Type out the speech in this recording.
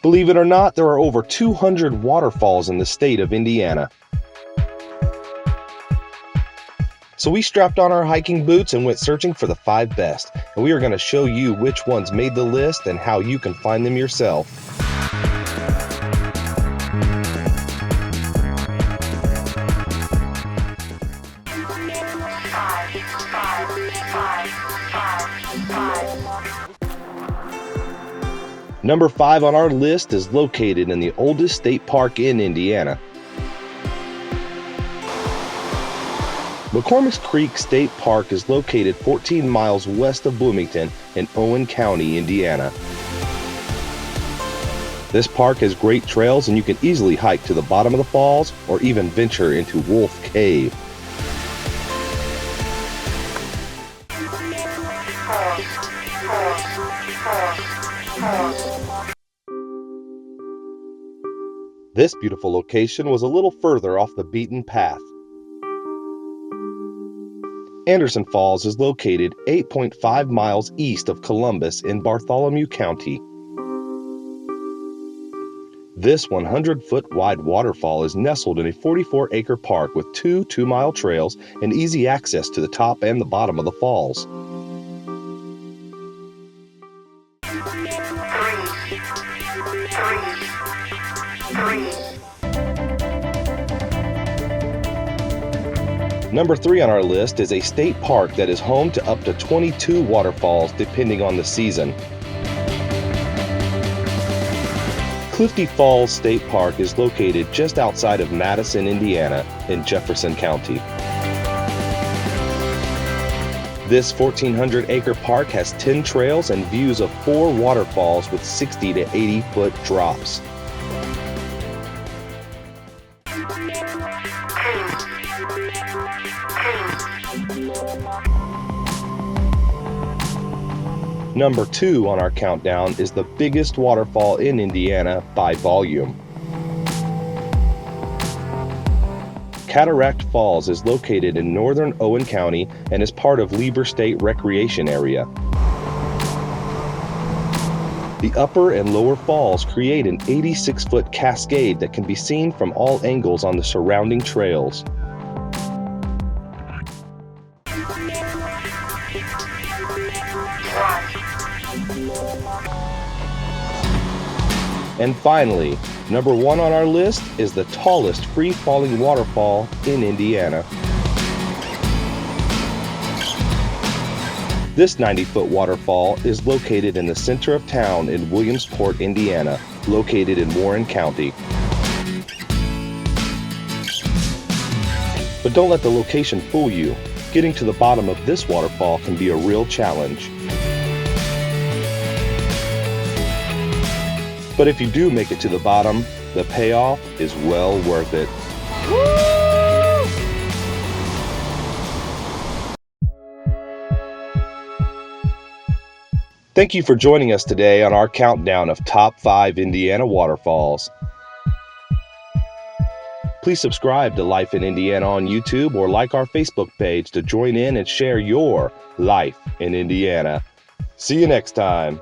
Believe it or not, there are over 200 waterfalls in the state of Indiana. So we strapped on our hiking boots and went searching for the 5 best, and we are going to show you which ones made the list and how you can find them yourself. Number 5 on our list is located in the oldest state park in Indiana. McCormick Creek State Park is located 14 miles west of Bloomington in Owen County, Indiana. This park has great trails and you can easily hike to the bottom of the falls or even venture into Wolf Cave. This beautiful location was a little further off the beaten path. Anderson Falls is located 8.5 miles east of Columbus in Bartholomew County. This 100-foot wide waterfall is nestled in a 44-acre park with 2 2-mile trails and easy access to the top and the bottom of the falls. Number 3 on our list is a state park that is home to up to 22 waterfalls depending on the season. Clifty Falls State Park is located just outside of Madison, Indiana, in Jefferson County. This 1,400-acre park has 10 trails and views of 4 waterfalls with 60 to 80-foot drops. Number 2 on our countdown is the biggest waterfall in Indiana by volume. Cataract Falls is located in northern Owen County and is part of Lieber State Recreation Area. The upper and lower falls create an 86-foot cascade that can be seen from all angles on the surrounding trails. And finally, number 1 on our list is the tallest free-falling waterfall in Indiana. This 90-foot waterfall is located in the center of town in Williamsport, Indiana, located in Warren County. But don't let the location fool you. Getting to the bottom of this waterfall can be a real challenge. But if you do make it to the bottom, the payoff is well worth it. Woo! Thank you for joining us today on our countdown of top 5 Indiana waterfalls. Please subscribe to Life in Indiana on YouTube or like our Facebook page to join in and share your life in Indiana. See you next time.